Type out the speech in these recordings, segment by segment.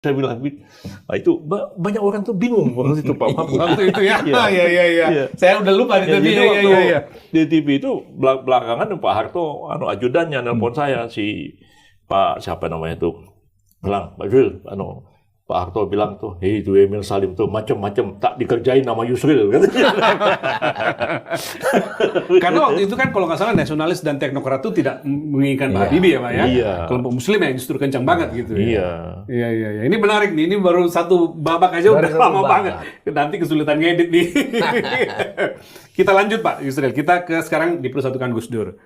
Saya bilang, nah itu banyak orang tuh bingung waktu itu Pak Mahfud. Waktu itu ya, Iya. iya. Saya udah lupa di TV. Jadi waktu Iya. di TV itu belakangan Pak Harto, ajudannya nelpon saya si Pak siapa namanya itu, bilang Pak Yusril, Pak Harto bilang tuh, hei itu Emil Salim tuh macam-macam tak dikerjain nama Yusril. Karena waktu itu kan kalau nggak salah nasionalis dan teknokrat itu tidak menginginkan Pak Habibie ya Pak ya. Iya. Kelompok Muslim yang justru kencang banget gitu. Iya. Iya. Ini menarik nih. Ini baru satu babak aja udah lama banget. Nanti kesulitan ngedit nih. Kita lanjut Pak Yusril. Kita sekarang dipersatukan Gus Dur.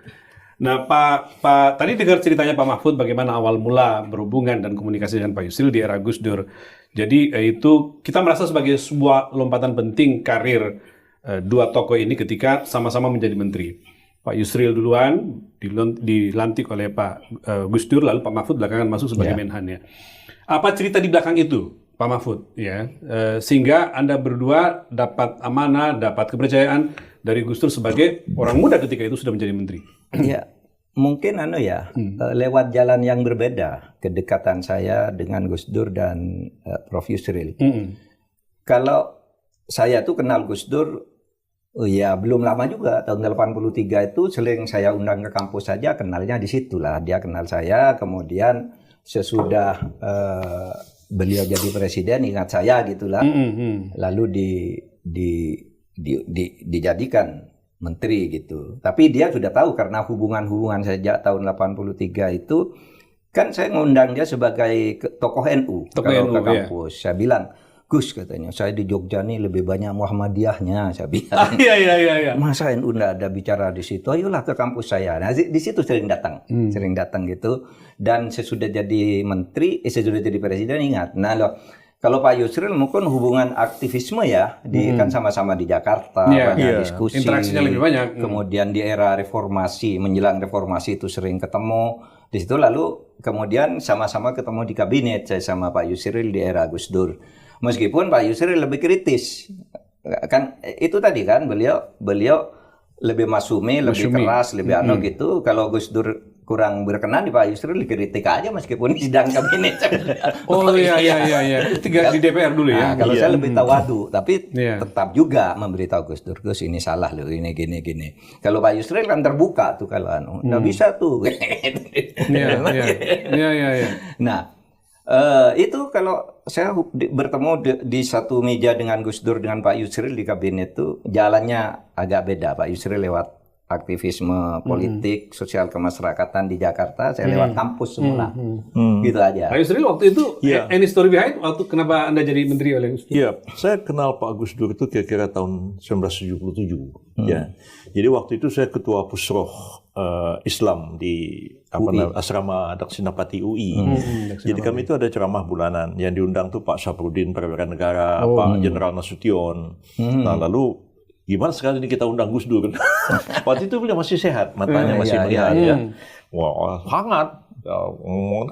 Nah, Pak tadi dengar ceritanya Pak Mahfud bagaimana awal mula berhubungan dan komunikasi dengan Pak Yusril di era Gus Dur. Jadi itu kita merasa sebagai sebuah lompatan penting karir dua tokoh ini ketika sama-sama menjadi menteri. Pak Yusril duluan dilantik oleh Pak Gus Dur, lalu Pak Mahfud belakangan masuk sebagai Menhan ya. Apa cerita di belakang itu, Pak Mahfud? Ya, sehingga Anda berdua dapat amanah, dapat kepercayaan dari Gus Dur sebagai orang muda ketika itu sudah menjadi menteri. Ya, mungkin lewat jalan yang berbeda kedekatan saya dengan Gus Dur dan Prof Yusril. Kalau saya tuh kenal Gus Dur, ya belum lama juga, tahun 83 itu sering saya undang ke kampus saja, kenalnya di situlah. Dia kenal saya, kemudian sesudah beliau jadi presiden ingat saya gitulah, lalu dijadikan menteri gitu. Tapi dia sudah tahu karena hubungan sejak tahun 83 itu kan saya ngundang dia sebagai tokoh NU ke kampus. Saya bilang, Gus katanya, saya di Jogja nih lebih banyak Muhammadiyahnya, saya bilang. Iya. Masa NU enggak ada bicara di situ? Ayolah ke kampus saya. Nah, di situ sering datang gitu. Dan sesudah jadi menteri, sesudah jadi presiden ingat. Nah, kalau Pak Yusril mungkin hubungan aktivisme ya, kan sama-sama di Jakarta, banyak diskusi. Interaksinya lebih banyak. Kemudian di era reformasi, menjelang reformasi itu sering ketemu. Di situ lalu kemudian sama-sama ketemu di kabinet saya sama Pak Yusril di era Gus Dur. Meskipun Pak Yusril lebih kritis. Kan itu tadi kan beliau lebih masumi, lebih keras, lebih gitu. Kalau Gus Dur kurang berkenan di Pak Yusril dikritik aja meskipun di sidang kabinet. Iya. Tiga di DPR dulu ya. Nah, kalau saya lebih tawadu, tapi tetap juga memberitahu Gus Dur, Gus ini salah loh, ini gini. Kalau Pak Yusril kan terbuka tuh kalau nggak bisa tuh. Iya. Nah, itu kalau saya bertemu di satu meja dengan Gus Dur dengan Pak Yusril di kabinet tuh jalannya agak beda. Pak Yusril lewat aktivisme politik, sosial kemasyarakatan di Jakarta, saya lewat kampus semula. Gitu aja. Pak Yusril waktu itu, any story behind waktu kenapa Anda jadi menteri oleh Gus Dur? Iya, saya kenal Pak Gus Dur itu kira-kira tahun 1977. Ya. Jadi waktu itu saya ketua Pusroh Islam di asrama Daksinapati UI. Jadi kami itu ada ceramah bulanan yang diundang tuh Pak Syafruddin Perwira Negara, Pak Jenderal Nasution. Nah lalu gimana sekali ini kita undang Gus Dur? Waktu itu beliau masih sehat, matanya masih melihat ya. Wah, hangat.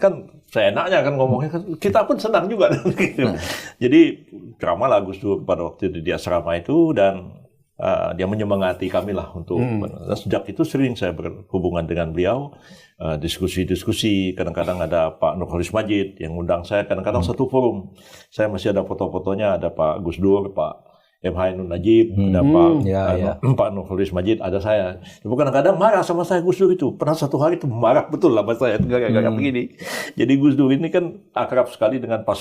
Kan seenaknya kan ngomongnya, kita pun senang juga. Jadi ceramahlah Gus Dur pada waktu itu di asrama itu dan dia menyemangati kami lah untuk sejak itu sering saya berhubungan dengan beliau, diskusi-diskusi. Kadang-kadang ada Pak Nurholis Majid yang undang saya, kadang-kadang satu forum. Saya masih ada foto-fotonya, ada Pak Gus Dur, Pak M. Hainun Najib, ada Pak Nurholis Majid, ada saya. Kadang-kadang marah sama saya Gus Dur itu. Pernah satu hari itu marah betul lah sama saya, kayak begini. Jadi Gus Dur ini kan akrab sekali dengan Pak